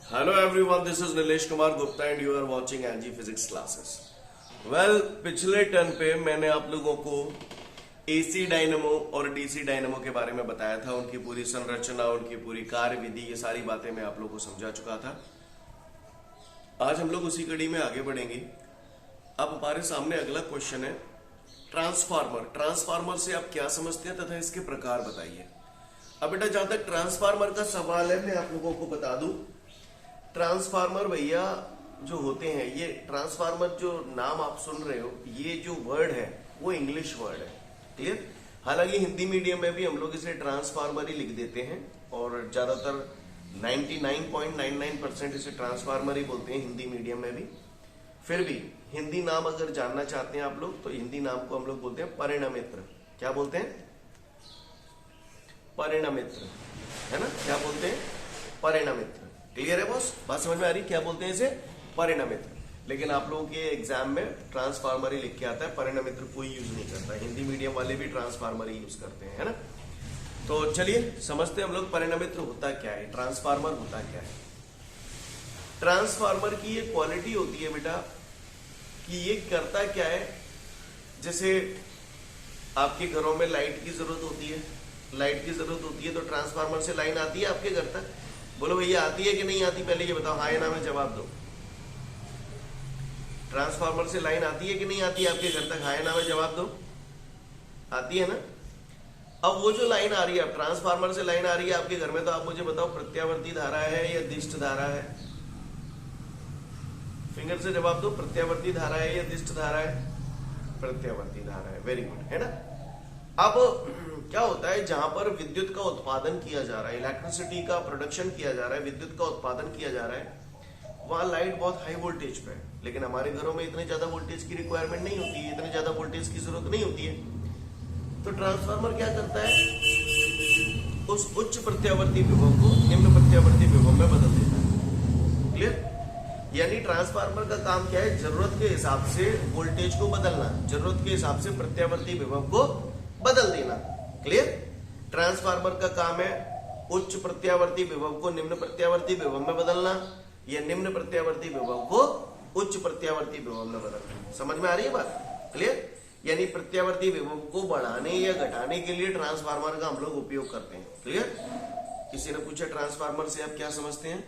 Hello everyone, this is Nilesh Kumar Gupta and you are watching NG Physics classes. Well, पिछले turn पे मैंने आप लोगों को AC डायनेमो और DC डायनेमो के बारे में बताया था, उनकी पूरी संरचना, उनकी पूरी कार्य विधि, ये सारी बातें मैं आप लोगों को समझा चुका था। आज हम लोग उसी कड़ी में आगे बढ़ेंगे। अब हमारे सामने अगला क्वेश्चन है ट्रांसफार्मर। ट्रांसफार्मर से आप क्या समझते हैं तथा इसके प्रकार बताइए। अब बेटा जहां तक ट्रांसफार्मर का सवाल है, मैं आप लोगों को बता दूं, ट्रांसफार्मर भैया जो होते हैं, ये ट्रांसफार्मर जो नाम आप सुन रहे हो, ये जो वर्ड है वो इंग्लिश वर्ड है। क्लियर? हालांकि हिंदी मीडियम में भी हम लोग इसे ट्रांसफार्मर ही लिख देते हैं और ज्यादातर 99.99% इसे ट्रांसफार्मर ही बोलते हैं हिंदी मीडियम में भी। फिर भी हिंदी नाम अगर जानना चाहते हैं आप लोग, तो हिंदी नाम को हम लोग बोलते हैं परिणमित्र। क्या बोलते हैं? परिणमित्र, है ना? क्या बोलते हैं? परिणमित्र। क्लियर है बॉस? बात समझ में आ रही? क्या बोलते हैं इसे? परिणमित्र। लेकिन आप लोगों के एग्जाम में ट्रांसफार्मर ही लिख के आता है, परिणमित्र कोई यूज नहीं करता। हिंदी मीडियम वाले भी ट्रांसफार्मर ही यूज करते हैं, है ना? तो चलिए समझते हैं हम लोग परिणमित्र होता क्या है, ट्रांसफार्मर होता क्या है। ट्रांसफार्मर की ये क्वालिटी होती है बेटा कि ये करता क्या है, जैसे आपके घरों में लाइट की जरूरत होती है, लाइट की जरूरत होती है तो ट्रांसफार्मर से लाइन आती है आपके घर तक। बोलो भैया आती है कि नहीं आती, पहले ये बताओ, हाँ या ना में जवाब दो। ट्रांसफार्मर से लाइन आती है कि नहीं आती है आपके घर तक, हाँ या ना में जवाब दो। आती है ना? अब वो जो लाइन आ रही है, ट्रांसफार्मर से लाइन आ रही है आपके घर में, तो आप मुझे बताओ प्रत्यावर्ती धारा है या दिष्ट धारा है? फिंगर से जवाब दो, प्रत्यावर्ती धारा है या दिष्ट धारा है? प्रत्यावर्ती धारा है। वेरी गुड, है ना? अब क्या होता है, जहां पर विद्युत का उत्पादन किया जा रहा है, इलेक्ट्रिसिटी का प्रोडक्शन किया जा रहा है, विद्युत का उत्पादन किया जा रहा है, वहां लाइट बहुत हाई वोल्टेज पे है। लेकिन हमारे घरों में इतने ज्यादा वोल्टेज की रिक्वायरमेंट नहीं होती है, इतने ज्यादा वोल्टेज की जरूरत नहीं होती है। तो ट्रांसफार्मर क्या करता है, उस उच्च प्रत्यावर्ती विभव को निम्न प्रत्यावर्ती विभव में बदल देता है। क्लियर? यानी ट्रांसफार्मर का काम क्या है, जरूरत के हिसाब से वोल्टेज को बदलना, जरूरत के हिसाब से प्रत्यावर्ती विभव को बदल देना। क्लियर? ट्रांसफार्मर का काम है उच्च प्रत्यावर्ती विभव को निम्न प्रत्यावर्ती विभव में बदलना या निम्न प्रत्यावर्ती विभव को उच्च प्रत्यावर्ती विभव में बदलना। समझ में आ रही है बात? क्लियर? यानी प्रत्यावर्ती विभव को बढ़ाने या घटाने के लिए ट्रांसफार्मर का हम लोग उपयोग करते हैं। क्लियर? किसी ने पूछा ट्रांसफार्मर से आप क्या समझते हैं,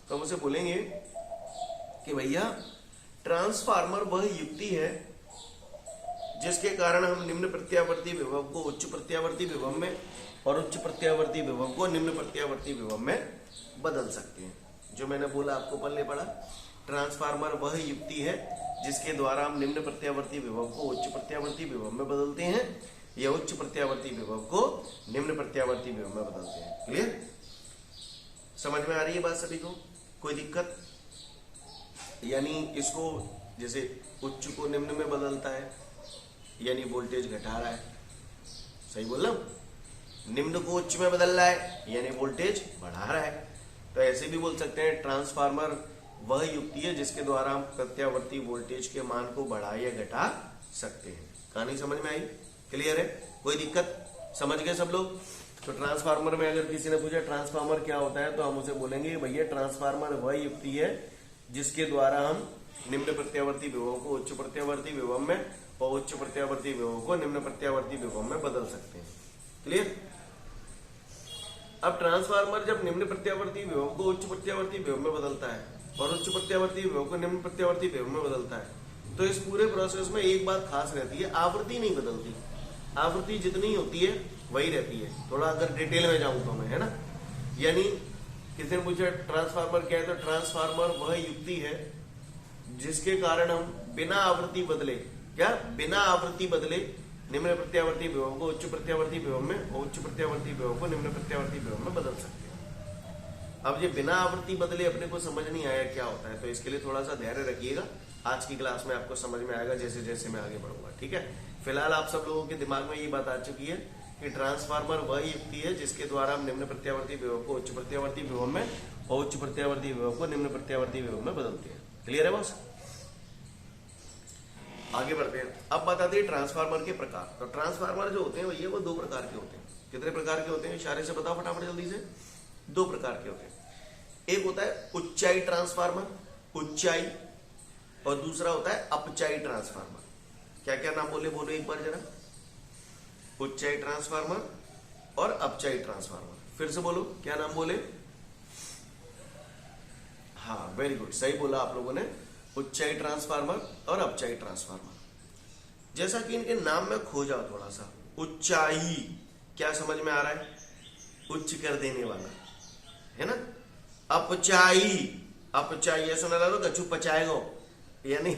तो हम उसे बोलेंगे कि भैया ट्रांसफार्मर वह युक्ति है जिसके कारण हम निम्न प्रत्यावर्ती विभव को उच्च प्रत्यावर्ती विभव में और उच्च प्रत्यावर्ती विभव को निम्न प्रत्यावर्ती विभव में बदल सकते हैं। जो मैंने बोला आपको पल्ले पड़ा, ट्रांसफार्मर वह युक्ति है जिसके द्वारा हम निम्न प्रत्यावर्ती विभव को उच्च प्रत्यावर्ती विभव में बदलते हैं या उच्च प्रत्यावर्ती विभव को निम्न प्रत्यावर्ती विभव में बदलते हैं। क्लियर? समझ में आ रही है बात सभी को? कोई दिक्कत? यानी इसको जैसे उच्च को निम्न में बदलता है, यानी वोल्टेज घटा रहा है। सही बोल रहा हूं? निम्न को उच्च में बदल रहा है यानी वोल्टेज बढ़ा रहा है। तो ऐसे भी बोल सकते हैं ट्रांसफार्मर वह युक्ति है जिसके द्वारा हम प्रत्यावर्ती वोल्टेज के मान को बढ़ा या घटा सकते हैं। कहानी समझ में आई? क्लियर है? कोई दिक्कत? समझ गए सब लोग? तो ट्रांसफार्मर में अगर किसी ने पूछा ट्रांसफार्मर क्या होता है, तो हम उसे बोलेंगे भैया ट्रांसफार्मर वह युक्ति है जिसके द्वारा हम निम्न प्रत्यावर्ती विभव को उच्च प्रत्यावर्ती विभव में और उच्च प्रत्यावर्ती विभव को निम्न प्रत्यावर्ती विभव में बदल सकते हैं। क्लियर? अब ट्रांसफार्मर जब निम्न प्रत्यावर्ती विभव को उच्च प्रत्यावर्ती विभव में बदलता है और उच्च प्रत्यावर्ती विभव को निम्न प्रत्यावर्ती विभव में बदलता है, तो इस पूरे प्रोसेस में एक बात खास रहती है, आवृत्ति नहीं बदलती। आवृत्ति जितनी होती है वही रहती है। थोड़ा अगर डिटेल में जाऊं तो मैं, है ना? यानी किसी ने पूछा ट्रांसफार्मर क्या है, तो ट्रांसफार्मर वह युक्ति है जिसके कारण हम बिना आवृत्ति बदले, क्या बिना आवृत्ति बदले, निम्न प्रत्यावर्ती विभव को उच्च प्रत्यावर्ती विभव में और उच्च प्रत्यावर्ती विभव को निम्न प्रत्यावर्ती विभव में बदल सकते हैं। अब ये बिना आवृत्ति बदले अपने को समझ नहीं आया क्या होता है, तो इसके लिए थोड़ा सा धैर्य रखिएगा। आज की क्लास में आपको समझ में आएगा जैसे जैसे मैं आगे बढ़ूंगा। ठीक है? फिलहाल आप सब लोगों के दिमाग में ये बात आ चुकी है कि ट्रांसफार्मर वह युक्ति है जिसके द्वारा हम निम्न प्रत्यावर्ती विभव को उच्च प्रत्यावर्ती विभव में और उच्च प्रत्यावर्ती विभव को निम्न प्रत्यावर्ती विभव में बदलते हैं। क्लियर है बॉस? आगे बढ़ते हैं। अब बताते हैं ट्रांसफार्मर के प्रकार। तो ट्रांसफार्मर जो होते हैं भैया वो दो प्रकार के होते हैं। कितने प्रकार के होते हैं? इशारे से बताओ फटाफट जल्दी से। दो प्रकार के होते हैं। एक होता है उच्चाई ट्रांसफार्मर, ऊंचाई, और दूसरा होता है अपचाई ट्रांसफार्मर। क्या क्या नाम बोले, बोलो एक बार जरा। उच्चाई ट्रांसफार्मर और अपचाई ट्रांसफार्मर, फिर से बोलो क्या नाम बोले। हाँ वेरी गुड, सही बोला आप लोगों ने, उच्चाई ट्रांसफार्मर और अपचाई ट्रांसफार्मर। जैसा कि इनके नाम में खो जाओ थोड़ा सा। उच्चाई क्या समझ में आ रहा है, उच्च कर देने वाला, है ना। अपचाई, अपचाई ये सुना लो, कछु पचाएगो, यानी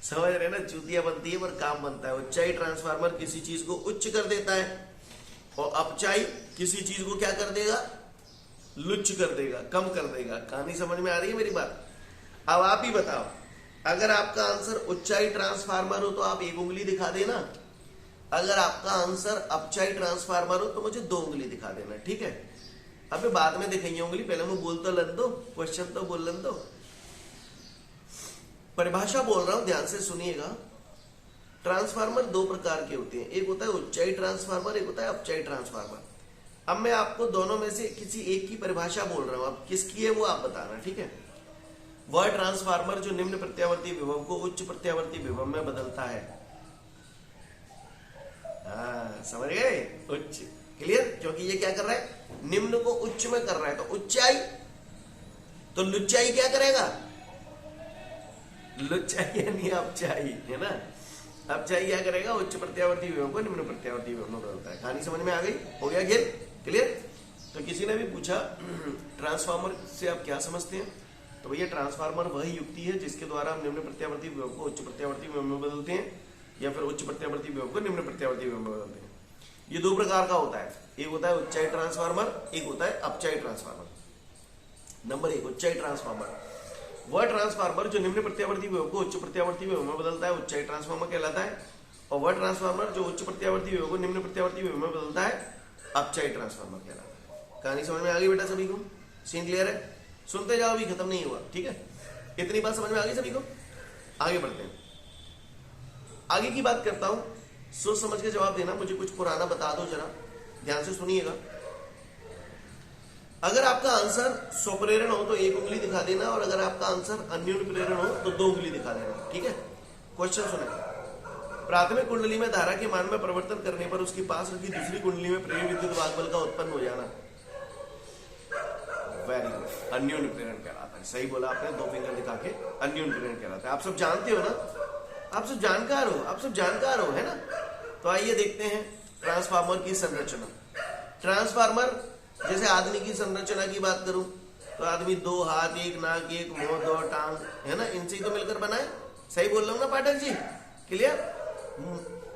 समझ रहे ना, चूतिया बनती है पर काम बनता है। उच्चाई ट्रांसफार्मर किसी चीज को उच्च कर देता है, और अपचाई किसी चीज को क्या कर देगा, लुच्च कर देगा, कम कर देगा। कहानी समझ में आ रही है मेरी बात। अब आप ही बताओ, अगर आपका आंसर उच्चाई ट्रांसफार्मर हो तो आप एक उंगली दिखा देना, अगर आपका आंसर अपचाई ट्रांसफार्मर हो तो मुझे 2 उंगली दिखा देना, ठीक है। अबे बाद में दिखाइए उंगली, पहले मैं बोल तो लन दो, क्वेश्चन तो बोल लन दो। परिभाषा बोल रहा हूं, ध्यान से सुनिएगा। ट्रांसफार्मर 2 प्रकार के होते हैं, एक होता है उच्चाई ट्रांसफार्मर, एक होता है अपचाई ट्रांसफार्मर। अब मैं आपको दोनों में से किसी एक की परिभाषा बोल रहा हूं, अब किसकी है वो आप बताना, ठीक है। वह ट्रांसफार्मर जो निम्न प्रत्यावर्ती विभव को उच्च प्रत्यावर्ती विभव में बदलता है। हाँ समझ गए, उच्च, क्लियर। क्योंकि ये क्या कर रहा है, निम्न को उच्च में कर रहा है, तो उच्चाई, तो लुच्चाई क्या करेगा, लुच्चाई यानी अपचाई, है ना। अपचाई क्या करेगा, उच्च प्रत्यावर्ती विभव को निम्न प्रत्यावर्ती विभव में बदलता है। कहानी समझ में आ गई, हो गया खेल, क्लियर। तो किसी ने भी पूछा ट्रांसफार्मर से आप क्या समझते हैं, तो भैया ट्रांसफार्मर वही युक्ति है जिसके द्वारा हम निम्न प्रत्यावर्ती विभव को उच्च प्रत्यावर्ती विभव में बदलते हैं, या फिर उच्च प्रत्यावर्ती विभव को निम्न प्रत्यावर्ती विभव में बदलते हैं। ये 2 प्रकार का होता है, एक होता है उच्चाई ट्रांसफार्मर, एक होता है अपचाई ट्रांसफार्मर। नंबर 1 उच्चाई ट्रांसफार्मर, वह ट्रांसफार्मर जो निम्न प्रत्यावर्ती विभव को उच्च प्रत्यावर्ती विभव में बदलता है, उच्चाई ट्रांसफार्मर कहलाता है। और वह ट्रांसफार्मर जो उच्च प्रत्यावर्ती विभव को निम्न प्रत्यावर्ती विभव में बदलता है, अपचाई ट्रांसफार्मर कहलाता है। कहानी समझ में आ गई बेटा सभी को, सीन क्लियर है। सुनते जाओ, अभी खत्म नहीं हुआ, ठीक है। इतनी बात समझ में आ गई सभी को, आगे बढ़ते हैं। आगे की बात करता हूं, सोच समझ के जवाब देना, मुझे कुछ पुराना बता दो जरा, ध्यान से सुनिएगा। अगर आपका आंसर स्वप्रेरण हो तो 1 उंगली दिखा देना, और अगर आपका आंसर अन्योन्य प्रेरण हो तो 2 उंगली दिखा देना, ठीक है। क्वेश्चन सुने, प्राथमिक कुंडली में धारा के मान में परिवर्तन करने पर उसकी पास रखी दूसरी कुंडली में प्रेरित विद्युत वाहक का उत्पन्न हो जाना, वेरी गुड, अन्योन्य प्रेरण कहलाता है। सही बोला आपने, 2 फिंगर दिखा के अन्योन्य प्रेरण कहलाता है। आप सब जानते हो ना, आप सब जानकार हो, आप सब जानकार हो, है ना। तो आइए देखते हैं ट्रांसफार्मर की संरचना। ट्रांसफार्मर, जैसे आदमी की संरचना की बात करूं तो आदमी 2 हाथ, 1 नाक, 1 मुंह, 2 टांग, है ना, इनसे ही तो मिलकर बना है। सही बोल रहा हूं ना पाठक जी, क्लियर,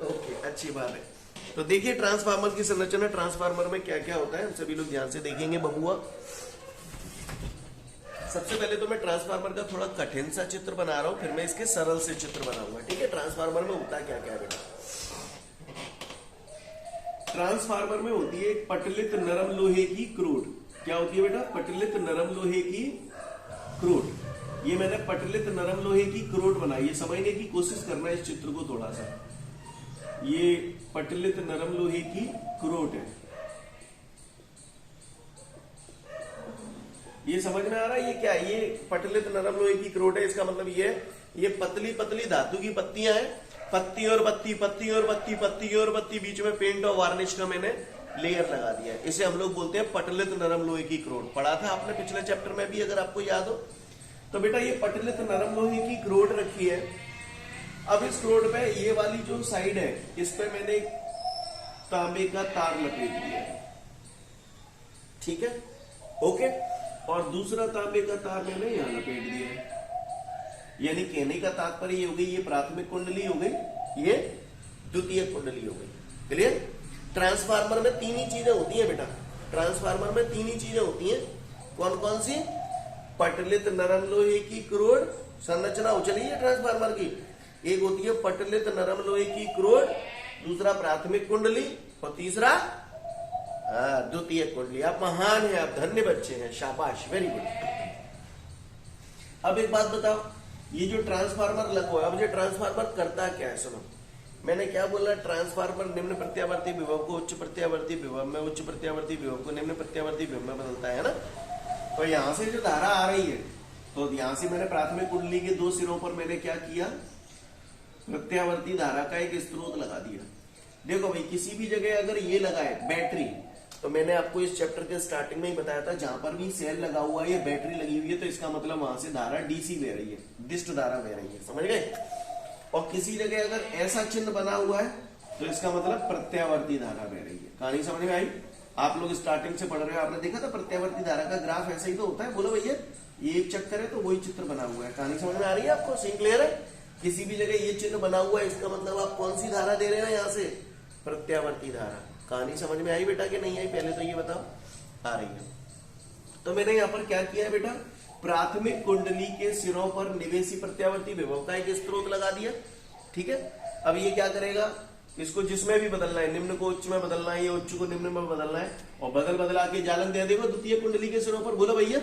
ओके, अच्छी बात है। तो देखिए ट्रांसफार्मर की संरचना, ट्रांसफार्मर में क्या क्या होता है, हम सभी लोग ध्यान से देखेंगे बबुआ। सबसे पहले तो मैं ट्रांसफार्मर का थोड़ा कठिन सा चित्र बना रहा हूं, फिर मैं इसके सरल से चित्र बनाऊंगा, ठीक है। ट्रांसफार्मर में होता क्या क्या बेटा, ट्रांसफार्मर में होती है एक पटलित नरम लोहे की क्रूड। क्या होती है बेटा, पटलित नरम लोहे की क्रूड। ये मैंने पटलित नरम लोहे की क्रूड बनाई है, समझने की कोशिश करना इस चित्र को थोड़ा सा। ये पटलित नरम लोहे की क्रूड है, ये समझ में आ रहा है। ये क्या है, ये पटलित नरम लोहे की क्रोट है, इसका मतलब ये पतली पतली धातु की पत्तियां हैं, पत्ती और बत्ती, पत्ती और बत्ती, पत्ती और बत्ती, बीच में पेंट और वार्निश का मैंने लेयर लगा दिया है। इसे हम लोग बोलते हैं पटलित नरम लोहे की क्रोट। पढ़ा था आपने पिछले चैप्टर में भी, अगर आपको याद हो तो। बेटा ये पटलित नरम लोहे की क्रोट रखी है। अब इस क्रोट पे ये वाली जो साइड है, इस पे मैंने तांबे का तार लपेट दिया है, ठीक है, ओके। और दूसरा तांबे का तार मैंने यहां लपेट दिया है। यानी कहने का तात्पर्य ये हो गई, ये प्राथमिक कुंडली हो गई, ये द्वितीय कुंडली हो गई, क्लियर। ट्रांसफार्मर में 3 ही चीजें होती हैं बेटा, ट्रांसफार्मर में 3 ही चीजें होती हैं। कौन कौन सी, पटलित नरम लोहे की क्रोड, संरचना उचली है ट्रांसफार्मर की। एक होती है पटलित नरम लोहे की क्रोड, दूसरा प्राथमिक कुंडली, और तीसरा द्वितीय कुंडली। आप महान हैं, आप धन्य बच्चे हैं, शाबाश, वेरी गुड। अब एक बात बताओ, ये जो ट्रांसफार्मर लगो है, अब ये ट्रांसफार्मर करता क्या है, सुनो। मैंने क्या बोला, ट्रांसफार्मर निम्न प्रत्यावर्ती विभव को उच्च प्रत्यावर्ती विभव में, उच्च प्रत्यावर्ती विभव को निम्न प्रत्यावर्ती विभव में बदलता है ना। तो यहां से जो धारा आ रही है, तो यहां से मैंने प्राथमिक कुंडली के दो सिरों पर मैंने क्या किया, प्रत्यावर्ती धारा का एक स्रोत लगा दिया। देखो भाई, किसी भी जगह अगर ये लगाए बैटरी, तो मैंने आपको इस चैप्टर के स्टार्टिंग में ही बताया था, जहां पर भी सेल लगा हुआ है या बैटरी लगी हुई है, तो इसका मतलब वहां से धारा डीसी बह रही है, दिष्ट धारा बह रही है, समझ गए। और किसी जगह अगर ऐसा चिन्ह बना हुआ है, तो इसका मतलब प्रत्यावर्ती धारा बह रही है। कहानी समझ में आई? आप लोग स्टार्टिंग से पढ़ रहे हो, आपने देखा था प्रत्यावर्ती धारा का ग्राफ ऐसा ही तो होता है। बोलो भैया, ये एक चक्कर है तो वही चित्र बना हुआ है। कहानी समझ में आ रही है आपको? सीन क्लियर है? किसी भी जगह ये चिन्ह बना हुआ है, इसका मतलब आप कौन सी धारा दे रहे हो यहाँ से? प्रत्यावर्ती धारा। कहानी समझ में आई बेटा कि नहीं आई? पहले तो ये बताओ। आ रही है। तो मैंने यहाँ पर क्या किया है बेटा, प्राथमिक कुंडली के सिरों पर निवेशी प्रत्यावर्ती विभव का एक स्रोत लगा दिया। ठीक है, अब ये क्या करेगा, इसको जिसमें भी बदलना है, निम्न को उच्च में बदलना है, ये उच्च को निम्न में बदलना है, और बदला के जालन दे देगा द्वितीय कुंडली के सिरों पर। बोलो भैया,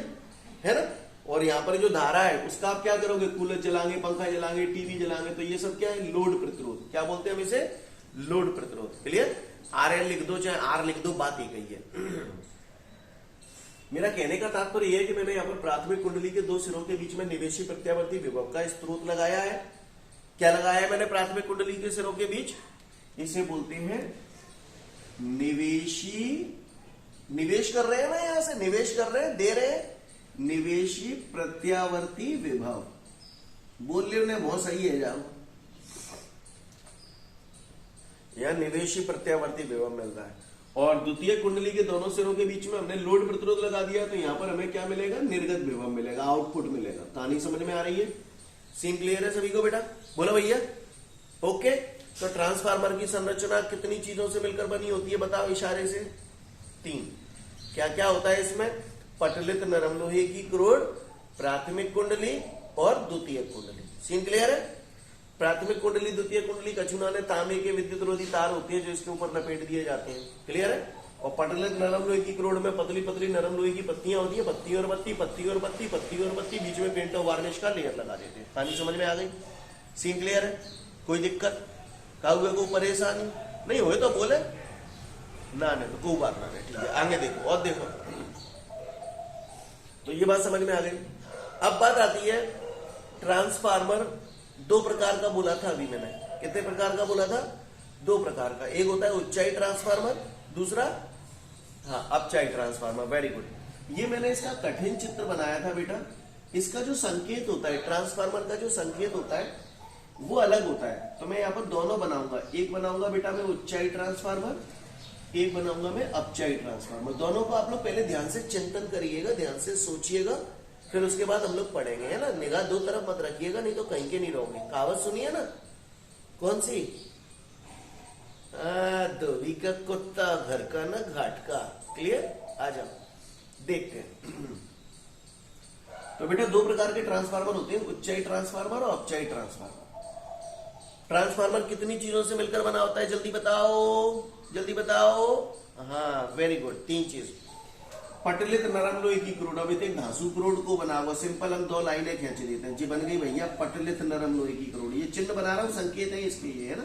है ना। और यहाँ पर जो धारा है उसका आप क्या करोगे, कूलर चलाएंगे, पंखा चलाएंगे, टीवी चलाएंगे, तो ये सब क्या है, लोड प्रतिरोध। क्या बोलते हैं हम इसे? लोड प्रतिरोध। क्लियर? RL लिख दो चाहे R लिख दो, बात एक ही है। मेरा कहने का तात्पर्य यह है कि मैंने यहाँ पर प्राथमिक कुंडली के दो सिरों के बीच में निवेशी प्रत्यावर्ती विभव का स्रोत लगाया है। क्या लगाया है मैंने प्राथमिक कुंडली के सिरों के बीच? इसे बोलते हैं निवेशी। निवेश कर रहे हैं ना, यहां से निवेश कर रहे हैं, दे रहे हैं, निवेशी प्रत्यावर्ती विभव। बोल लियो ने, बहुत सही है जाओ। यह निवेशी प्रत्यावर्ती विभव मिल रहा है। और द्वितीय कुंडली के दोनों सिरों के बीच में हमने लोड प्रतिरोध लगा दिया, तो यहां पर हमें क्या मिलेगा, निर्गत विभव मिलेगा, आउटपुट मिलेगा। कहानी समझ में आ रही है? सीन क्लियर है सभी को बेटा? बोलो भैया। ओके, तो ट्रांसफार्मर की संरचना कितनी चीजों से मिलकर बनी होती है बताओ इशारे से? 3। क्या क्या होता है इसमें? पटलित नरम लोहे की क्रोड, प्राथमिक कुंडली और द्वितीय कुंडली। सीन क्लियर है? प्राथमिक कुंडली, द्वितीय कुंडली कछुनाने तांबे के विद्युत रोधी तार होते हैं जो इसके ऊपर लपेट दिए जाते हैं। क्लियर है? और पटलित नरम लोहे की क्रोड में पतली पतली नरम लोहे की पत्तियां होती है, पत्ती और बत्ती, पत्ती और बत्ती, पत्ती और बत्ती, बीच में पेंट और वार्निश का लेयर लगा देते हैं। कहानी समझ में आ गई? सीन क्लियर है? कोई दिक्कत काहुए को परेशानी नहीं हुए तो बोले ना, नहीं तो कोई बात ना। ठीक है, आगे देखो और देखो। तो ये बात समझ में आ गई। अब बात आती है ट्रांसफार्मर। दो प्रकार का बोला था अभी मैंने। कितने प्रकार का बोला था? 2 प्रकार का। एक होता है उच्चाई ट्रांसफार्मर, दूसरा अपचाई ट्रांसफार्मर। Very good. ये मैंने इसका कठिन चित्र बनाया था बेटा। इसका जो संकेत होता है, ट्रांसफार्मर का जो संकेत होता है वो अलग होता है। तो मैं यहाँ पर दोनों बनाऊंगा। एक बनाऊंगा बेटा मैं उच्चाई ट्रांसफार्मर, एक बनाऊंगा मैं अपचाई ट्रांसफार्मर। दोनों को आप लोग पहले ध्यान से चिंतन करिएगा, ध्यान से सोचिएगा, फिर उसके बाद हम लोग पढ़ेंगे, है ना। निगाह दो तरफ मत रखिएगा, नहीं तो कहीं के नहीं रहोगे। कहावत सुनिए ना, कौन सी? धोबी का कुत्ता घर का ना घाट का। क्लियर? आ जाओ देखते हैं। तो बेटा 2 प्रकार के ट्रांसफार्मर होते हैं, उच्चाई ट्रांसफार्मर और अपचाई ट्रांसफार्मर। ट्रांसफार्मर कितनी चीजों से मिलकर बना होता है? जल्दी बताओ, जल्दी बताओ। हाँ, वेरी गुड। 3 चीज। पटलित नरम लोहे की क्रोड। अब एक घासू क्रोड को बना हुआ, सिंपल हम 2 लाइनें खींच लेते हैं जी, बन गई भैया पटलित नरम लोहे की क्रोड। ये चिन्ह बना रहा हूं, संकेत है इसके, ये है ना,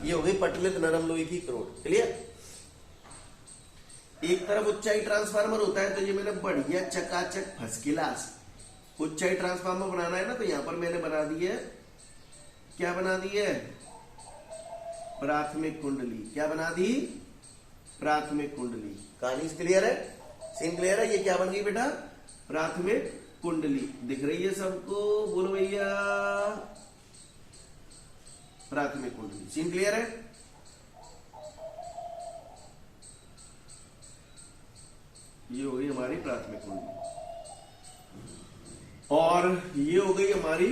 ये हो गई पटलित नरम लोहे की क्रोड। क्लियर? एक तरफ उच्चाई ट्रांसफार्मर होता है, तो ये मैंने बढ़िया चकाचक फर्स्ट क्लास उच्चाई ट्रांसफार्मर बनाना है ना, तो यहां पर मैंने बना दी है, क्या बना दी है? प्राथमिक कुंडली। क्या बना दी? प्राथमिक कुंडली। कहानी क्लियर है? सीन क्लियर है? ये क्या बन गई बेटा? प्राथमिक कुंडली। दिख रही है सबको? बोलो भैया, प्राथमिक कुंडली। सीन क्लियर है? ये हो गई हमारी प्राथमिक कुंडली, और ये हो गई हमारी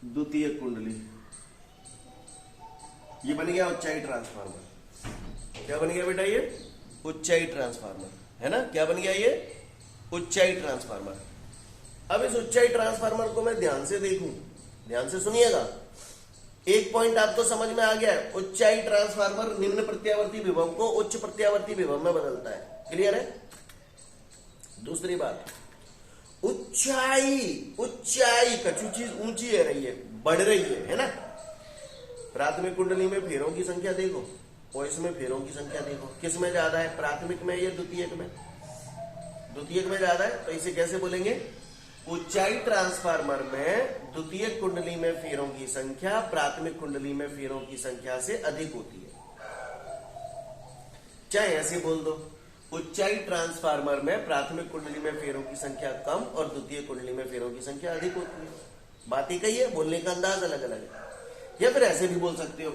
द्वितीय कुंडली। ये बन गया उच्चाई ट्रांसफार्मर। क्या बन गया बेटा? ये उच्चाई ट्रांसफार्मर, है ना। क्या बन गया? ये उच्चाई ट्रांसफार्मर। अब इस उच्चाई ट्रांसफार्मर को मैं ध्यान से देखूं, ध्यान से सुनिएगा। एक पॉइंट आपको समझ में आ गया है, उच्चाई ट्रांसफार्मर निम्न प्रत्यावर्ती विभव को उच्च प्रत्यावर्ती विभव में बदलता है। क्लियर है? दूसरी बात, ऊंचाई, ऊंचाई कछु चीज ऊंची है रही है, बढ़ रही है ना। प्राथमिक कुंडली में फेरों की संख्या देखो और इसमें फेरों की संख्या देखो, किस में ज्यादा है, प्राथमिक में या द्वितीयक में? द्वितीयक में ज्यादा है, तो इसे कैसे बोलेंगे? ऊंचाई ट्रांसफार्मर में द्वितीयक कुंडली में फेरों की संख्या प्राथमिक कुंडली में फेरों की संख्या से अधिक होती है। चाहे ऐसे बोल दो, ऊंचाई ट्रांसफार्मर में प्राथमिक कुंडली में फेरों की संख्या कम और द्वितीय कुंडली में फेरों की संख्या अधिक होती है। बात ही कही है, बोलने का अंदाज अलग अलग है। या फिर ऐसे भी बोल सकते हो,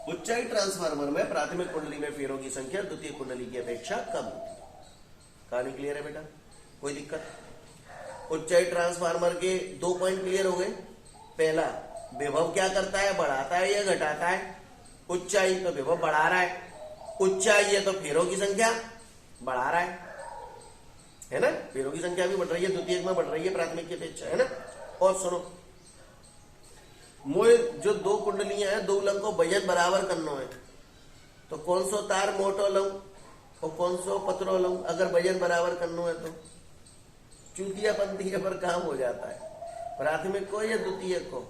ऊंचाई ट्रांसफार्मर में प्राथमिक कुंडली में फेरों की संख्या द्वितीय कुंडली की अपेक्षा कम होती है। कहानी क्लियर है बेटा? कोई दिक्कत? ऊंचाई ट्रांसफार्मर के 2 पॉइंट क्लियर हो गए। पहला, विभव क्या करता है, बढ़ाता है या घटाता है? ऊंचाई तो विभव बढ़ा रहा है, ऊंचाई है तो फेरों की संख्या बढ़ा रहा है ना? फेरों की संख्या भी बढ़ रही है, द्वितीय में बढ़ रही है प्राथमिक की अपेक्षा, है ना? और सुनो, मोए जो 2 कुंडलियां हैं, 2 उलंग को वजन बराबर करना है, तो कौन सो तार मोटो लऊं और कौन सो पतलो लऊं? अगर वजन बराबर करना है तो चूतिया पंथी पर काम हो जाता है। प्राथमिक को या द्वितीय को?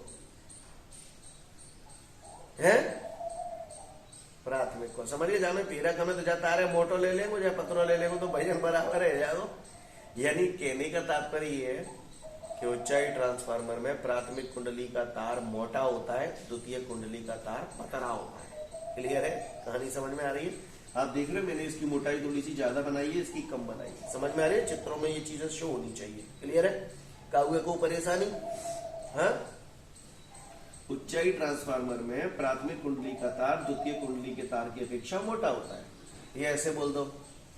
है प्राथमिक को। समझिए, जहां में पीरक हमें तो जाता है मोटो ले लेंगे या पतलो ले लेंगे तो वजन बराबर है जाओ। यानी कहने का तात्पर्य ये है कि ऊंचाई ट्रांसफार्मर में प्राथमिक कुंडली का तार मोटा होता है, द्वितीय कुंडली का तार पतला होता है। क्लियर है? कहानी समझ में आ रही है? आप देख रहे हो, मैंने इसकी मोटाई थोड़ी सी ज्यादा बनाई है, इसकी कम बनाई है। समझ में आ रही है? चित्रों में ये चीजें शो होनी चाहिए। क्लियर है? काहुए को परेशानी? हाँ, उच्चाई ट्रांसफार्मर में प्राथमिक कुंडली का तार द्वितीय कुंडली के तार की अपेक्षा मोटा होता है। ये ऐसे बोल दो,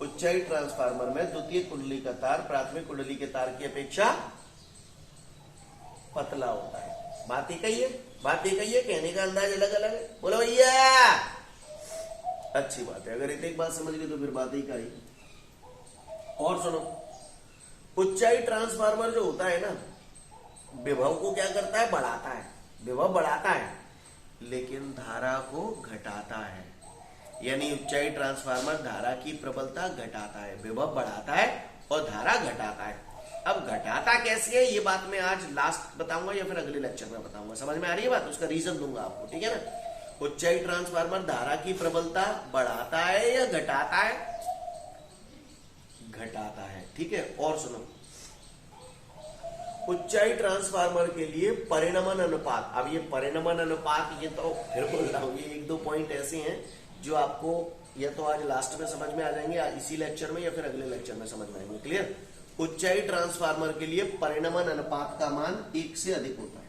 उच्चाई ट्रांसफार्मर में द्वितीय कुंडली का तार प्राथमिक कुंडली के तार की अपेक्षा पतला होता है। बात ही कही है, बात ही कही है, कहने का अंदाज अलग अलग है। बोलो भैया, अच्छी बात है। अगर एक बात समझ गए तो फिर बात ही का ही। और सुनो, उच्चाई ट्रांसफार्मर जो होता है ना, विभव को क्या करता है? बढ़ाता है। विभव बढ़ाता है लेकिन धारा को घटाता है। यानी उच्चाई ट्रांसफार्मर धारा की प्रबलता घटाता है, विभव बढ़ाता है और धारा घटाता है। अब घटाता कैसे है, ये बात मैं आज लास्ट बताऊंगा या फिर अगले लेक्चर में बताऊंगा। समझ में आ रही है बात? उसका रीजन दूंगा आपको, ठीक है ना? उच्चाई ट्रांसफार्मर धारा की प्रबलता बढ़ाता है या घटाता है? घटाता है, ठीक है। और सुनो, उच्चाई ट्रांसफार्मर के लिए परिणमन अनुपात। अब ये परिणमन अनुपात, ये तो फिर बोल रहा हूं, ये 1-2 पॉइंट ऐसे हैं जो आपको या तो आज लास्ट में समझ में आ जाएंगे, इसी लेक्चर में या फिर अगले लेक्चर में समझ में आएंगे। क्लियर? उच्चाई ट्रांसफार्मर के लिए परिणमन अनुपात का मान 1 से अधिक होता है।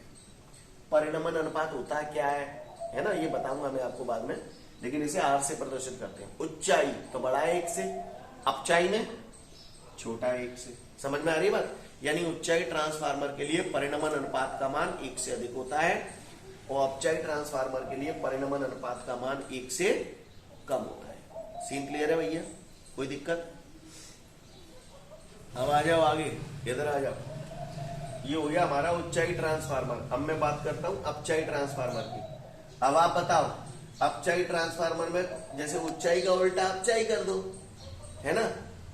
परिणमन अनुपात होता है क्या है ना? ये बताऊंगा मैं आपको बाद में, लेकिन इसे आर से प्रदर्शित करते हैं। उच्चाई तो बड़ा है 1 से, अपचाई में छोटा है 1 से। समझ में आ रही है बात? यानी उच्चाई ट्रांसफार्मर के लिए परिणमन अनुपात का मान 1 से अधिक होता है और अपचाई ट्रांसफार्मर के लिए परिणमन अनुपात का मान 1 से कम होता है। सीन क्लियर है भैया? कोई दिक्कत? अब आ जाओ आगे, इधर आ जाओ। ये हो गया हमारा उच्चाई ट्रांसफार्मर। अब मैं बात करता हूं अपचाई ट्रांसफार्मर की। अब आप बताओ, अपचाई ट्रांसफार्मर में जैसे उच्चाई का उल्टा अपचाई कर दो, है ना?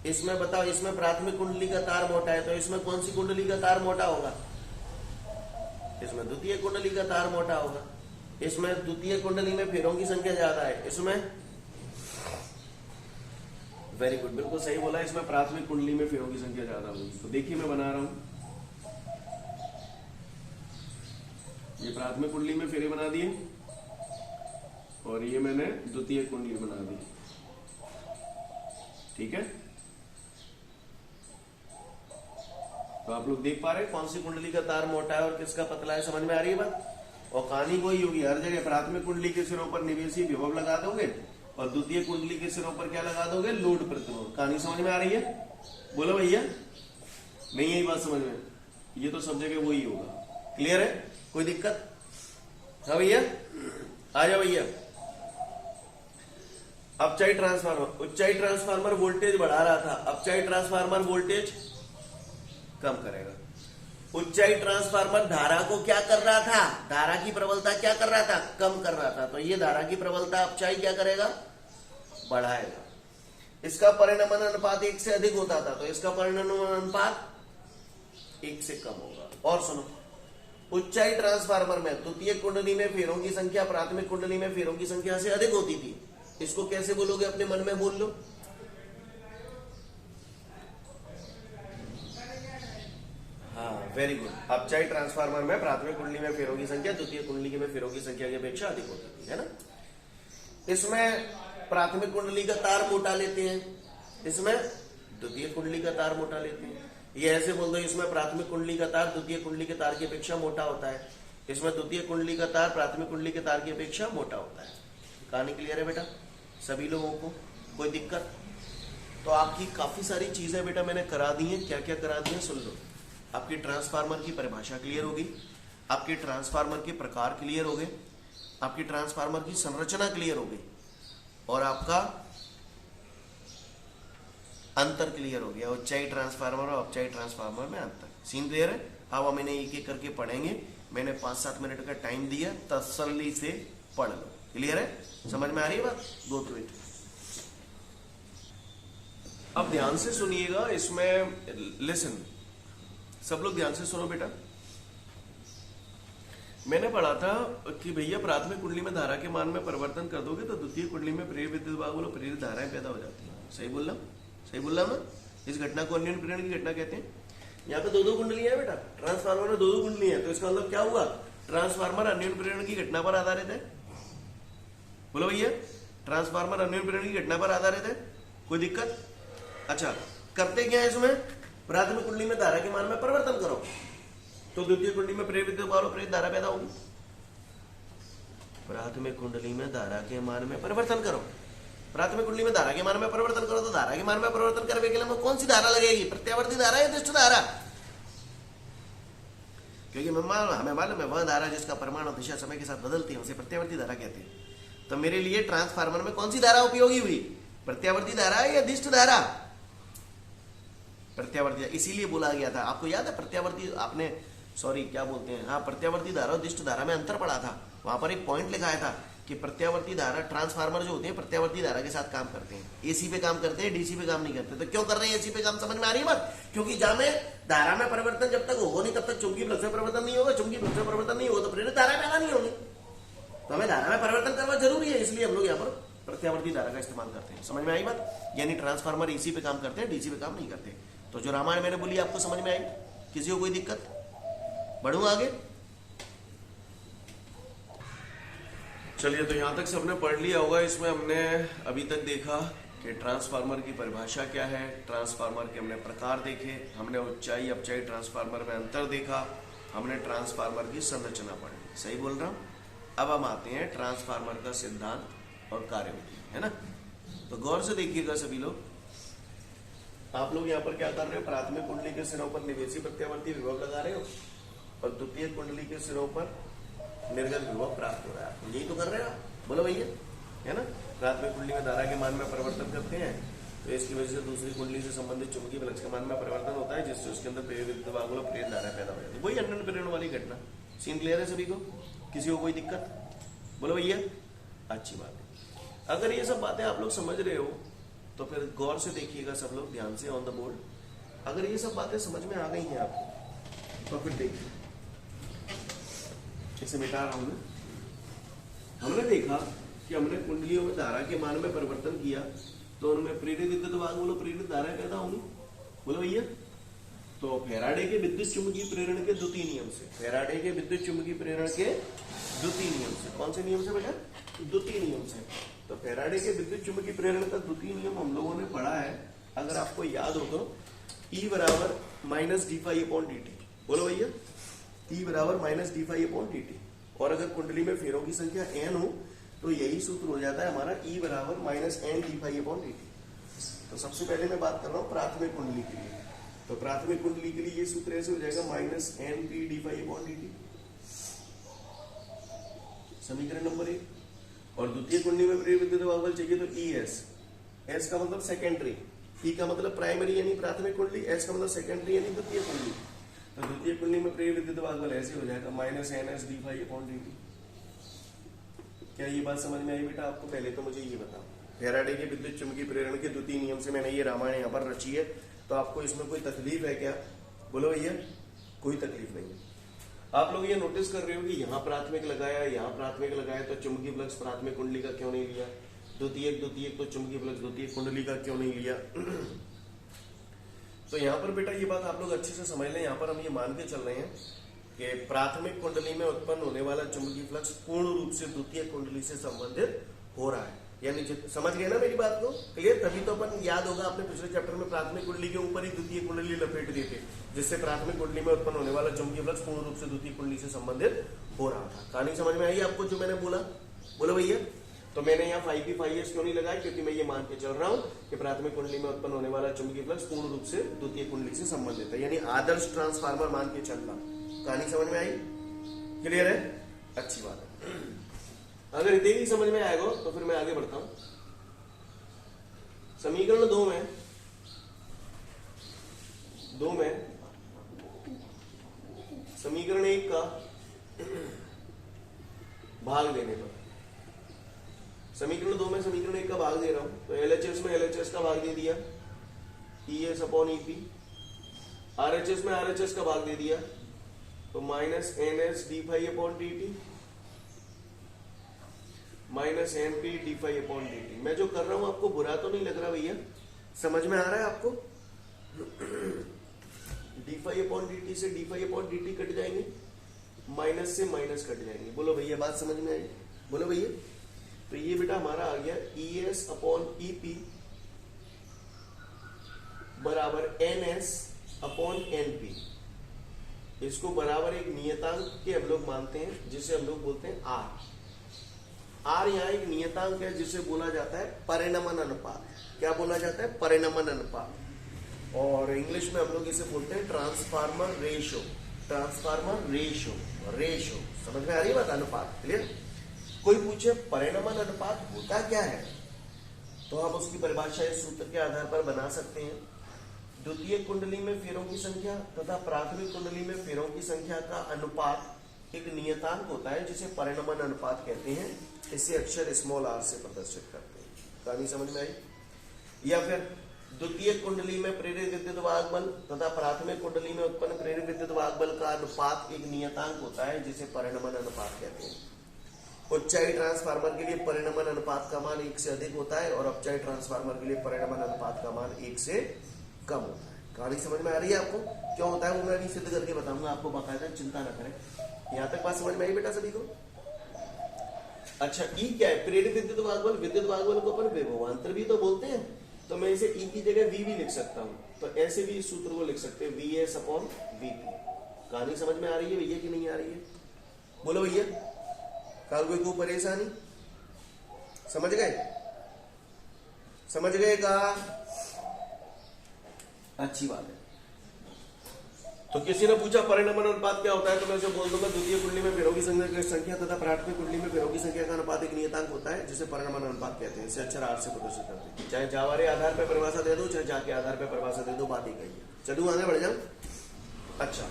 इसमें बताओ, इसमें प्राथमिक कुंडली का तार मोटा है तो इसमें कौन सी कुंडली का तार मोटा होगा? इसमें द्वितीय कुंडली का तार मोटा होगा। इसमें द्वितीय कुंडली में फेरों की संख्या ज्यादा है, इसमें वेरी गुड, बिल्कुल सही बोला, इसमें प्राथमिक कुंडली में फेरों की संख्या ज्यादा होगी। तो देखिए मैं बना रहा हूं, ये प्राथमिक कुंडली में फेरे बना दिए और ये मैंने द्वितीय कुंडली बना दी, ठीक है? तो आप लोग देख पा रहे हैं कौन सी कुंडली का तार मोटा है और किसका पतला है। समझ में आ रही है बात? और कहानी कोई होगी, हर जगह प्राथमिक कुंडली के सिरों पर निवेशी विभव लगा दोगे और द्वितीय कुंडली के सिरों पर क्या लगा दोगे? लोड प्रतिरोध। कहानी समझ में आ रही है? बोलो भैया, नहीं यही बात समझ में? ये तो सब जगह वही होगा। क्लियर है? कोई दिक्कत? हाँ भैया, आ जाओ भैया। अपचाई ट्रांसफार्मर, उच्चाई ट्रांसफार्मर वोल्टेज बढ़ा रहा था, अपचाई ट्रांसफार्मर वोल्टेज कम करेगा। उच्चाई ट्रांसफार्मर धारा को क्या कर रहा था? धारा की प्रबलता क्या कर रहा था? कम कर रहा था। तो ये धारा की प्रबलता अपचाई क्या करेगा? बढ़ाएगा। इसका परिणमन अनुपात 1 से अधिक होता था तो इसका परिणमन अनुपात 1 से कम होगा। और सुनो, उच्चाई ट्रांसफार्मर में द्वितीय कुंडली में फेरों की संख्या प्राथमिक कुंडली में फेरों की संख्या से अधिक होती थी। इसको कैसे बोलोगे? अपने मन में बोल लो। Very good. अपचायी ट्रांसफार्मर में प्राथमिक कुंडली में फेरों की संख्या द्वितीय कुंडली में फेरों की संख्या की अपेक्षा अधिक होती है ना। इसमें प्राथमिक कुंडली का तार मोटा लेते हैं, इसमें द्वितीय कुंडली का तार मोटा लेते हैं। ये ऐसे बोल दो, इसमें प्राथमिक कुंडली का तार द्वितीय कुंडली के तार की अपेक्षा मोटा होता है, इसमें द्वितीय कुंडली का तार प्राथमिक कुंडली के तार की अपेक्षा मोटा होता है। कहानी क्लियर है बेटा सभी लोगों को? कोई दिक्कत? तो आपकी काफी सारी चीजें बेटा मैंने करा दी हैं। क्या क्या करा दी है सुन लो। आपकी ट्रांसफार्मर की परिभाषा क्लियर होगी, आपके ट्रांसफार्मर के प्रकार क्लियर हो गए, आपकी ट्रांसफार्मर की संरचना क्लियर हो गई, और आपका अंतर क्लियर हो गया उच्चाई ट्रांसफार्मर और अपचायी ट्रांसफार्मर में अंतर। सीन क्लियर है? अब हम इन्हें एक एक करके पढ़ेंगे। मैंने 5-7 मिनट का टाइम दिया, तसल्ली से पढ़ लो। क्लियर है? समझ में आ रही है बात? Go through it. अब ध्यान से सुनिएगा, इसमें लिसन, सब लोग ध्यान से सुनो बेटा। मैंने पढ़ा था कि भैया प्राथमिक कुंडली में धारा के मान में परिवर्तन कर दोगे तो द्वितीय कुंडली में प्रेरित विद्युत भाग बोलो प्रेरित धाराएं पैदा हो जाती है। सही बोल रहा? सही बोल रहा ना? इस घटना को अन्योन्य प्रेरण की घटना कहते हैं। यहाँ पे 2-2 कुंडलियां है बेटा, ट्रांसफार्मर में 2-2 कुंडलियां है, तो इसका मतलब क्या हुआ? ट्रांसफार्मर अन्योन्य प्रेरण की घटना पर आधारित है। बोलो भैया, ट्रांसफार्मर अन्योन्य प्रेरण की घटना पर आधारित है। कोई दिक्कत? अच्छा, करते क्या है इसमें? प्राथमिक कुंडली में धारा के मान में परिवर्तन करो तो द्वितीय कुंडली में प्रेरित विद्युत भाग प्रेरित धारा पैदा होगी। प्राथमिक कुंडली में धारा के मान में परिवर्तन करो, प्राथमिक कुंडली में धारा के मान में परिवर्तन करो तो धारा के मान में परिवर्तन करने के लिए कौन सी धारा लगेगी? प्रत्यावर्ती धारा या दिष्ट धारा? क्योंकि हमें मालूम है वह धारा जिसका परिमाण और दिशा समय के साथ बदलती है उसे प्रत्यावर्ती धारा कहते हैं। तो मेरे लिए ट्रांसफार्मर में कौन सी धारा उपयोगी हुई? प्रत्यावर्ती धारा या दिष्ट धारा? प्रत्यावर्ती। इसीलिए बोला गया था, आपको याद है प्रत्यावर्ती, आपने सॉरी क्या बोलते हैं, हाँ, प्रत्यावर्ती धारा और दिष्ट धारा में अंतर पड़ा था। वहां पर एक पॉइंट लिखाया था कि प्रत्यावर्ती धारा, ट्रांसफार्मर जो होते हैं प्रत्यावर्ती धारा के साथ काम करते हैं, एसी पे काम करते हैं, डीसी पे काम नहीं करते। तो क्यों कर रहे हैं एसी पे काम? समझ में आ रही है बात? क्योंकि जहां में धारा में परिवर्तन जब तक होगा नहीं तब तक चुंबकीय फ्लक्स में परिवर्तन नहीं होगा, चुंबकीय फ्लक्स में परिवर्तन नहीं होगा तो प्रेरित धारा पैदा नहीं होगी। तो हमें धारा में परिवर्तन करना जरूरी है, इसलिए हम लोग यहाँ पर प्रत्यावर्ती धारा का इस्तेमाल करते हैं। समझ में आई बात? यानी ट्रांसफार्मर एसी पे काम करते हैं, डीसी पे काम नहीं करते। तो जो रामायण मैंने बोली आपको समझ में आई? किसी को कोई दिक्कत? बढ़ूं आगे? चलिए, तो यहां तक सबने पढ़ लिया होगा। इसमें हमने अभी तक देखा कि ट्रांसफार्मर की परिभाषा क्या है, ट्रांसफार्मर के हमने प्रकार देखे, हमने उच्चाई अपचाई ट्रांसफार्मर में अंतर देखा, हमने ट्रांसफार्मर की संरचना पढ़ी। सही बोल रहा हूं? अब हम आते हैं ट्रांसफार्मर का सिद्धांत और कार्यविधि, है ना। तो गौर से देखिएगा सभी लोग। आप लोग यहाँ पर क्या कर रहे हो? प्राथमिक कुंडली के सिरों पर निवेशी प्रत्यावर्ती विभव लगा रहे हो और द्वितीय कुंडली के सिरों पर निर्गत विभव प्राप्त हो रहा है। यही तो कर रहे हो आप? बोलो भैया, है ना। प्राथमिक कुंडली में धारा के मान में परिवर्तन करते हैं तो इसकी वजह से दूसरी कुंडली से संबंधित चुंबकीय फ्लक्स के मान में परिवर्तन होता है, जिससे उसके अंदर प्रेरित विद्युत भाग प्रेरित धारा पैदा हो जाती है। वही अन्योन्य प्रेरण वाली घटना। सीन क्लियर है सभी को? किसी को कोई दिक्कत? बोलो भैया, अच्छी बात है। अगर ये सब बातें आप लोग समझ रहे हो तो फिर गौर से देखिएगा सब लोग ध्यान से ऑन द बोर्ड। अगर ये सब बातें समझ में आ गई हैं आपको तो फिर देखिए, इसे मिटा रहा हूं मैं। हमने देखा कि हमने कुंडलियों में धारा के मान में परिवर्तन किया तो उनमें प्रेरित विद्युत भाग बोलो प्रेरित धाराएं पैदा होंगी। बोलो भैया। तो फैराडे के विद्युत चुंबकीय प्रेरण के द्वितीय नियम से, फैराडे के विद्युत चुंबकीय प्रेरण के द्वितीय नियम से, कौन से नियम से बेटा? द्वितीय नियम से। तो फैराडे के विद्युत चुंबकीय प्रेरण का द्वितीय नियम हम लोगों ने पढ़ा है, अगर आपको याद हो तो, E बराबर माइनस d∅/dt। बोलो भैया, E बराबर माइनस d∅/dt। और अगर कुंडली में फेरों की संख्या n हो तो यही सूत्र हो जाता है हमारा E बराबर माइनस n d∅/dt। तो सबसे पहले मैं बात कर रहा हूँ प्राथमिक कुंडली के लिए। तो प्राथमिक कुंडली के लिए ये सूत्र ऐसे हो जाएगा माइनस n p d∅/dt, समीकरण नंबर 1। और द्वितीय कुंडली में प्रेरित विद्युत भाग बल चाहिए तो ES, S का मतलब सेकेंडरी, E का मतलब प्राइमरी यानी प्राथमिक कुंडली, S का मतलब सेकेंडरी यानी द्वितीय कुंडली। तो द्वितीय कुंडली में प्रेरित विद्युत भाग बल ऐसे हो जाएगा माइनस NS d∅/dt। क्या ये बात समझ में आई बेटा आपको? पहले तो मुझे ये बताओ, फैराडे के विद्युत चुंबकीय प्रेरण के द्वितीय नियम से मैंने ये रामायण यहाँ पर रची है, तो आपको इसमें कोई तकलीफ है क्या? बोलो भैया, कोई तकलीफ नहीं है। आप लोग ये नोटिस कर रहे हो कि यहाँ प्राथमिक लगाया, यहाँ प्राथमिक लगाया, तो चुंबकीय फ्लक्स प्राथमिक कुंडली का क्यों नहीं लिया? द्वितीय तो चुंबकीय फ्लक्स द्वितीय कुंडली का क्यों नहीं लिया? तो यहाँ पर बेटा ये बात आप लोग अच्छे से समझ लें, यहाँ पर हम ये मान के चल रहे हैं कि प्राथमिक कुंडली में उत्पन्न होने वाला चुंबकीय फ्लक्स पूर्ण रूप से द्वितीय कुंडली से संबंधित हो रहा है। यानी समझ गए ना मेरी बात को? क्लियर? तभी तो अपन याद होगा आपने पिछले चैप्टर में प्राथमिक कुंडली के ऊपर ही द्वितीय कुंडली लपेट दिए थे, जिससे प्राथमिक कुंडली में उत्पन्न होने वाला चुंबकीय फ्लक्स पूर्ण रूप से द्वितीय कुंडली से संबंधित हो रहा था। कहानी समझ में आई आपको जो मैंने बोला? बोलो भैया। तो मैंने यहाँ 5P5S क्यों नहीं लगाया? क्योंकि मैं ये मान के चल रहा हूँ कि प्राथमिक कुंडली में उत्पन्न होने वाला चुंबकीय फ्लक्स पूर्ण रूप से द्वितीय कुंडली से संबंधित है, यानी आदर्श ट्रांसफार्मर मान के चल रहा। कहानी समझ में आई? क्लियर है? अच्छी बात है। अगर इतने ही समझ में आएगा तो फिर मैं आगे बढ़ता हूं। समीकरण दो में समीकरण एक का भाग देने पर, समीकरण दो में समीकरण एक का भाग दे रहा हूं, तो LHS में LHS का भाग दे दिया, ES अपॉन EP, RHS में RHS का भाग दे दिया, तो minus NS d5 upon dt minus NP d5 upon dt। मैं जो कर रहा हूं आपको बुरा तो नहीं लग रहा भैया? समझ में आ रहा है आपको? d5 अपॉन dt से d5 अपॉन dt कट जाएंगे, माइनस से माइनस कट जाएंगे। बोलो भैया बात समझ में आई? बोलो भैया। तो ये बेटा हमारा आ गया ES अपॉन EP बराबर NS अपॉन NP। इसको बराबर एक नियतांक के हम लोग मानते हैं, जिसे हम लोग बोलते हैं R यहाँ एक नियतांक है जिसे बोला जाता है परिणमन अनुपात। क्या बोला जाता है? परिणमन अनुपात। और इंग्लिश में हम लोग इसे बोलते हैं ट्रांसफार्मर रेशो। ट्रांसफार्मर रेशो समझ में आ रही है बात? अनुपात। क्लियर? कोई पूछे परिणमन अनुपात होता क्या है, तो हम उसकी परिभाषा इस सूत्र के आधार पर बना सकते हैं। द्वितीय कुंडली में फेरों की संख्या तथा प्राथमिक कुंडली में फेरों की संख्या का अनुपात एक नियतांक होता है, जिसे परिणमन अनुपात कहते हैं। इसे अक्षर स्मॉल r से प्रदर्शित करते हैं। कहानी समझ में आई? या फिर द्वितीय कुंडली में प्रेरित विद्युत वाहक बल तथा प्राथमिक कुंडली में उत्पन्न प्रेरित विद्युत वाहक बल का अनुपात एक नियतांक होता है, जिसे परिणमन अनुपात कहते हैं। उच्चाई ट्रांसफार्मर के लिए परिणमन अनुपात का मान 1 से अधिक होता है और अपचाई ट्रांसफार्मर के लिए परिणमन अनुपात का मान 1 से कम होता है। कहानी समझ में आ रही है आपको? क्यों होता है वो मैं भी सिद्ध करके बताऊंगा आपको बाकायदा, चिंता न करें। यहां तक बात समझ में आई बेटा सभी को? अच्छा, ई क्या है? प्रेरित विद्युत वाहक बल। विद्युत वाहक बल को अपन विभवांतर भी तो बोलते हैं, तो मैं इसे ई की जगह वी भी लिख सकता हूं। तो ऐसे भी इस सूत्र को लिख सकते हैं VS अपॉन VP। कहानी समझ में आ रही है भैया कि नहीं आ रही है? बोलो भैया। काल कोई परेशानी? समझ गए? समझ गए का? अच्छी बात है। तो किसी ने पूछा परिणमन अनुपात क्या होता है, तो मैं उसे बोल दूंगा द्वितीय कुंडली में फेरों की संख्या तथा प्राथमिक कुंडली में फेरों की संख्या का अनुपात एक नियतांक होता है, जिसे परिणमन अनुपात कहते हैं। इसे अक्षर R से प्रदर्शित करते हैं। चाहे जावारे आधार पर परिभाषा दे दो, चाहे जाके आधार पर परिभाषा दे दो, बात ही कही है। चलू आगे बढ़ जाऊं। अच्छा,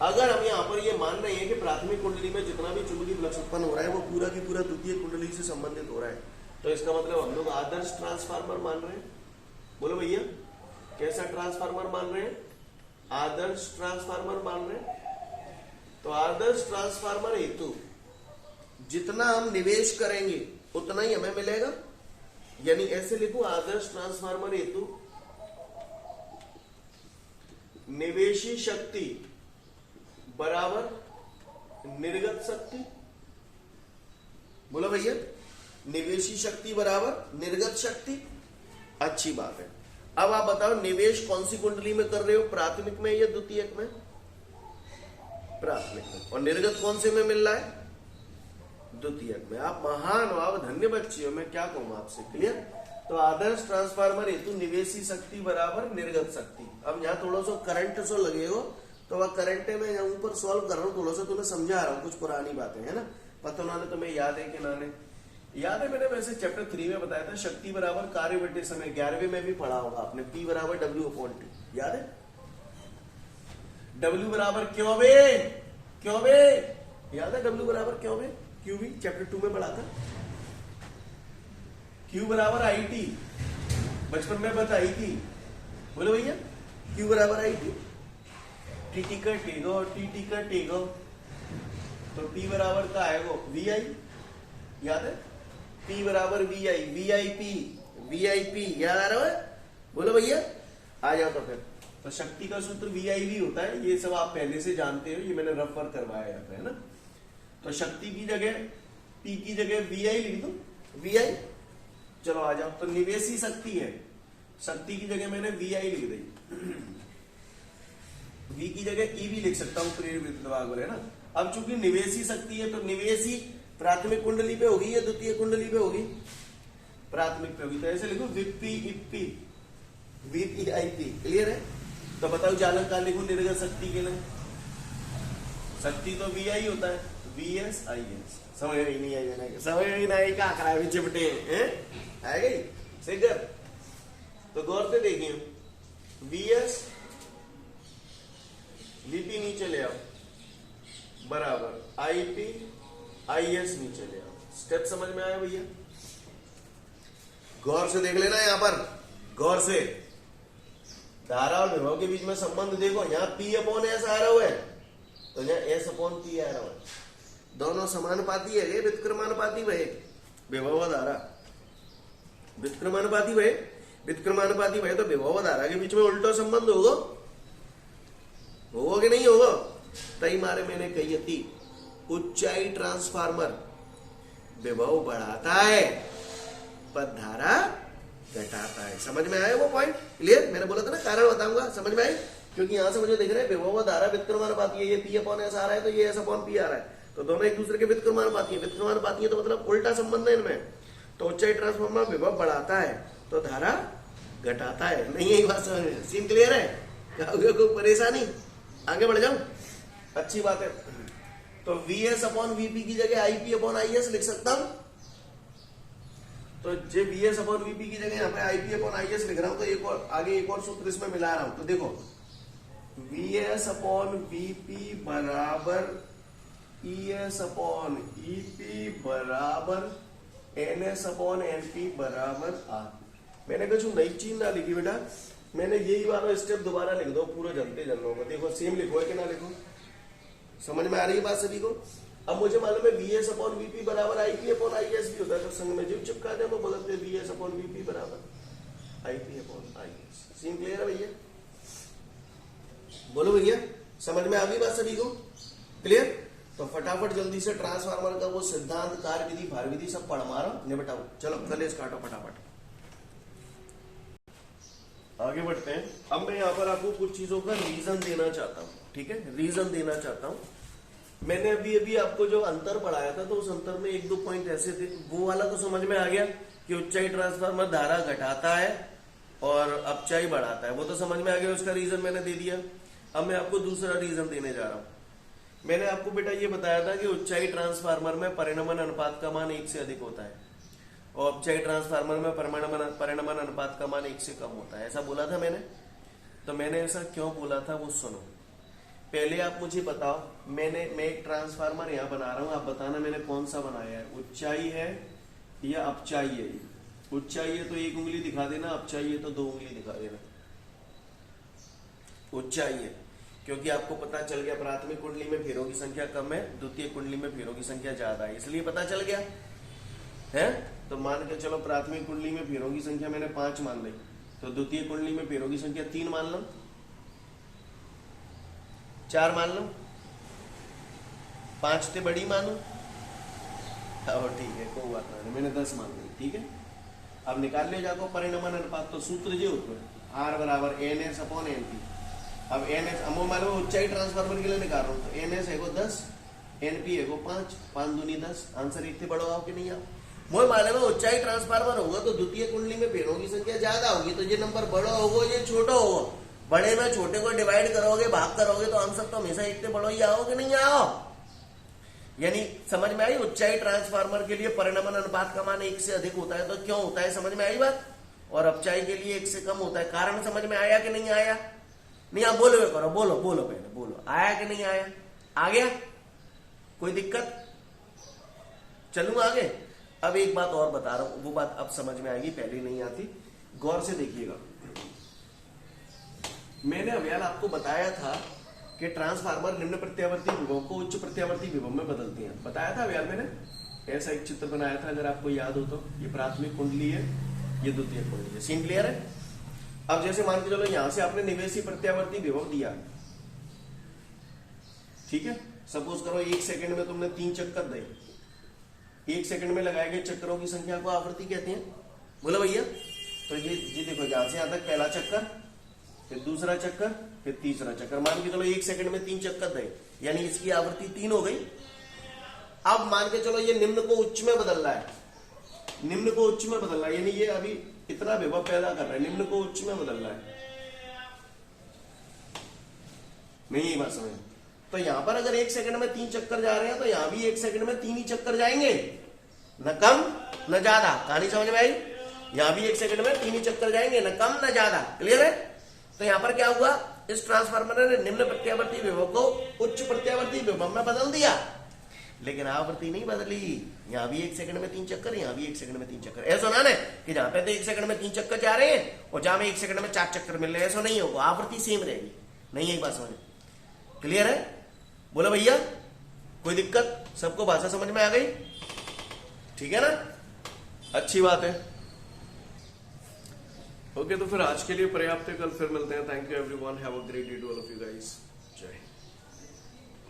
अगर हम यहाँ पर ये मान रहे हैं कि प्राथमिक कुंडली में जितना भी चुंबकीय फ्लक्स उत्पन्न हो रहा है वो पूरा की पूरा द्वितीय कुंडली से संबंधित हो रहा है, तो इसका मतलब हम लोग आदर्श ट्रांसफार्मर मान रहे हैं। बोलो भैया, कैसा ट्रांसफार्मर मान रहे हैं? आदर्श ट्रांसफार्मर मान रहे हैं। तो आदर्श ट्रांसफार्मर हेतु जितना हम निवेश करेंगे उतना ही हमें मिलेगा। यानी ऐसे लिखो, आदर्श ट्रांसफार्मर हेतु निवेशी शक्ति बराबर निर्गत शक्ति। बोलो भैया, निवेशी शक्ति बराबर निर्गत शक्ति। अच्छी बात है। अब आप बताओ निवेश कौन सी कुंडली में कर रहे हो, प्राथमिक में या द्वितीयक में? प्राथमिक में। और निर्गत कौन से में मिल रहा है? द्वितीयक में। आप महान हो, आप धन्य बच्चे हो, मैं क्या कहूं आपसे। क्लियर? तो आदर्श ट्रांसफार्मर हेतु निवेशी शक्ति बराबर निर्गत शक्ति। अब यहाँ थोड़ा सा करंट सो लगेगा, तो वह करंट में यहाँ ऊपर सॉल्व कर रहा हूँ, थोड़ा सा तुम्हें समझा रहा हूँ कुछ पुरानी बातें, है ना? पता ना तुम्हें याद है कि ना? याद है, मैंने वैसे चैप्टर 3 में बताया था, शक्ति बराबर कार्य बटे समय। 11वीं में भी पढ़ा होगा आपने। P बराबर W अपॉन T। याद है? W बराबर क्यों बे? याद है W बराबर क्यों बे? क्यू भी चैप्टर 2 में पढ़ा था। Q बराबर IT, बचपन में बताई थी। बोलो भैया, Q बराबर IT। TT का टेगो, तो P बराबर का आएगा VI। याद है? P बराबर VIP याद आ रहा है? बोलो भैया, आ जाओ। तो फिर तो शक्ति का सूत्र VIV होता है, ये सब आप पहले से जानते हो, ये मैंने रेफर करवाया यहाँ पे, है ना। तो शक्ति की जगह P की जगह VI लिख दो, VI। चलो आ जाओ, तो निवेशी शक्ति है, शक्ति की जगह मैंने VI लिख दी, V की जगह EV लिख सकता हूं, प्रेरित विद्युत भाग बोले ना। अब चूंकि निवेशी शक्ति है तो निवेशी प्राथमिक कुंडली पे होगी या द्वितीय कुंडली पे होगी? प्राथमिक पे होगी, तो ऐसे लिखो VP IP VP IP। Clear है? तो बताओ चालक का लिखो निर्गत शक्ति के लिए, शक्ति तो VI होता है, VS IS। समझ में नहीं आई? समझ में नहीं क्या कराए भी चिपटे हैं, आ गई सिगर? तो गौर से देखिए, VS VP नीचे ले आओ बराबर IP IS नीचे ले आओ। स्टेप समझ में आया भैया? गौर से देख लेना यहां पर, गौर से। धारा और विभव के बीच में संबंध देखो, यहाँ P/S आ रहा है तो यहाँ S/P आ रहा है, दोनों समानुपाती है, व्युत्क्रमानुपाती भये विभव धारा, व्युत्क्रमानुपाती भये, व्युत्क्रमानुपाती भये तो विभव धारा के बीच में उल्टा संबंध होगा, होगा कि नहीं होगा? तई मारे मैंने कही थी, ऊंचाई ट्रांसफार्मर विभव बढ़ाता है पर धारा घटाता है। समझ में आया वो पॉइंट? क्लियर? मैंने बोला था ना कारण बताऊंगा, समझ में आई? क्योंकि यहां से मुझे देख रहे हैं विभव धारा व्युत्क्रमानुपाती है, ये P/S आ रहा है तो ये S/P आ रहा है, तो दोनों एक दूसरे के व्युत्क्रमानुपाती है, व्युत्क्रमानुपाती है तो मतलब उल्टा संबंध है इनमें। तो ऊंचाई ट्रांसफार्मर विभव बढ़ाता है तो धारा घटाता है। नहीं यही बात समझ में? सीन क्लियर है? कोई परेशानी? आगे बढ़ जाऊं? अच्छी बात है। तो VS/VP की जगह IP/IS लिख सकता हूं, तो जो VS/VP की जगह यहाँ पे IP/IS लिख रहा हूं, तो एक और आगे एक और सूत्र इसमें मिला रहा हूं। तो देखो VS/VP बराबर ES/EP बराबर NS/NP बराबर R। मैंने कुछ नई चीज ना लिखी बेटा, मैंने यही वाला स्टेप दोबारा लिख दो, पूरा जनते जनों को। देखो सेम लिखो है कि ना लिखो? समझ में आ रही है बात सभी को? अब मुझे मालूम है VS/VP बराबर IP/IS भी होता है, तो संग में जो चिपका दे वो बदलते VS/VP बराबर IP/IS। सीन क्लियर है भैया? बोलो भैया, समझ में आ गई बात सभी को? क्लियर? तो फटाफट जल्दी से ट्रांसफार्मर का वो सिद्धांत, कार्य विधि, भार विधि सब पढ़ मारो, निपटाओ। चलो कलेश काटो फटाफट, आगे बढ़ते हैं। अब मैं यहाँ पर आपको कुछ चीजों का रीजन देना चाहता हूँ, ठीक है? रीजन देना चाहता हूँ। मैंने अभी आपको जो अंतर पढ़ाया था तो उस अंतर में एक दो पॉइंट ऐसे थे, वो वाला तो समझ में आ गया कि ऊंचाई ट्रांसफार्मर धारा घटाता है और अपचाई बढ़ाता है, वो तो समझ में आ गया, उसका रीजन मैंने दे दिया। अब मैं आपको दूसरा रीजन देने जा रहा हूँ। मैंने आपको बेटा ये बताया था कि ऊंचाई ट्रांसफार्मर में परिणमन अनुपात का मान 1 से अधिक होता है और अपचाई ट्रांसफार्मर में परिणमन अनुपात का मान 1 से कम होता है, ऐसा बोला था मैंने। तो मैंने ऐसा क्यों बोला था वो सुनो। पहले आप मुझे बताओ, मैं एक ट्रांसफार्मर यहाँ बना रहा हूँ, आप बताना मैंने कौन सा बनाया है, ऊंचाई है या अपचाई है? ऊंचाई है तो 1 उंगली दिखा देना, अपचाई है तो 2 उंगली दिखा देना। ऊंचाई है क्योंकि आपको पता चल गया प्राथमिक कुंडली में फेरों की संख्या कम है, द्वितीय कुंडली में फेरों की संख्या ज्यादा है, इसलिए पता चल गया है। तो मान के चलो प्राथमिक कुंडली में फेरों की संख्या मैंने 5 मान ली, तो द्वितीय कुंडली में फेरों की संख्या 3 मान लो, 4 मान लो, 5 से बड़ी मानो, ठीक है कोई बात नहीं, मैंने 10 मान ली, ठीक है। अब निकाल ले जाको परिणमन अनुपात, तो सूत्र जो R बराबर NS/NP। अब NS हम मालूम ऊंचाई ट्रांसफार्मर के लिए निकाल रहा हूँ, तो NS है को 10, NP है को 5, 5 दूनी 10, आंसर इतने बड़ो आओ कि नहीं आओ? मोह मालूम है ऊंचाई ट्रांसफार्मर होगा तो द्वितीय कुंडली में फेरों की संख्या ज्यादा होगी, तो ये नंबर बड़ा होगा ये छोटा होगा, बड़े में छोटे को डिवाइड करोगे, भाग करोगे तो आंसर तो हमेशा इतने बड़ो ही आओ कि नहीं आओ? यानी समझ में आई? ऊंचाई ट्रांसफार्मर के लिए परिणमन अनुपात का मान 1 से अधिक होता है, तो क्यों होता है समझ में आई बात? और अपचाई के लिए 1 से कम होता है, कारण समझ में आया कि नहीं आया? नहीं आप बोलो करो, बोलो बोलो पहले बोलो, आया कि नहीं आया? आ गया? कोई दिक्कत? चलूं आगे। अब एक बात और बता रहा हूं, वो बात अब समझ में आएगी, पहले नहीं आती, गौर से देखिएगा। मैंने अभियान आपको बताया था कि ट्रांसफार्मर निम्न प्रत्यावर्ती विभव को उच्च प्रत्यावर्ती विभव में बदलते हैं, बताया था अभियान मैंने, ऐसा एक चित्र बनाया था अगर आपको याद हो तो। ये प्राथमिक कुंडली है, ये द्वितीय कुंडली है, सीन क्लियर है? अब जैसे मान के चलो यहां से आपने निवेशी प्रत्यावर्ती विभव दिया, ठीक है, सपोज करो 1 सेकंड में तुमने 3 चक्कर दे, 1 सेकंड में लगाए गए चक्करों की संख्या को आवृत्ति कहते हैं, बोला भैया। तो ये देखो यहां से यहां तक पहला चक्कर, फिर दूसरा चक्कर, फिर तीसरा चक्कर, मान के चलो 1 सेकंड में 3 चक्कर दे, यानी इसकी आवृत्ति 3 हो गई। अब मान के चलो ये निम्न को उच्च में बदल रहा है, निम्न को उच्च में बदल रहा है, यानी ये अभी इतना विभव पैदा कर रहा है, निम्न को उच्च में बदल रहा है। नहीं ये बात समझ। तो यहां पर अगर 1 सेकंड में 3 चक्कर जा रहे हैं तो यहां भी 1 सेकंड में 3 ही चक्कर जाएंगे, न कम न ज्यादा। कहानी समझ में आई? यहां भी 1 सेकंड में 3 ही चक्कर जाएंगे, न कम न ज्यादा। क्लियर है? तो यहां पर क्या हुआ, इस ट्रांसफार्मर ने निम्न प्रत्यावर्ती विभव को उच्च प्रत्यावर्ती विभव में बदल दिया, लेकिन आवृत्ति नहीं बदली। यहां भी 1 सेकंड में 3 चक्कर, यहां भी 1 सेकंड में 3 चक्कर। ऐसा ना कि जहां पे तो 1 सेकंड में 3 चक्कर जा रहे हैं और जहां में 1 सेकंड में 4 चक्कर मिल रहे हैं, ऐसा नहीं होगा, आवृत्ति सेम रहेगी। नहीं है बात समझ? क्लियर है? बोला भैया, कोई दिक्कत? सबको भाषा समझ में आ गई? ठीक है ना, अच्छी बात है। ओके, तो फिर आज के लिए पर्याप्त है, कल फिर मिलते हैं। Thank you everyone, have a great day to all of you guys. जय हिंद।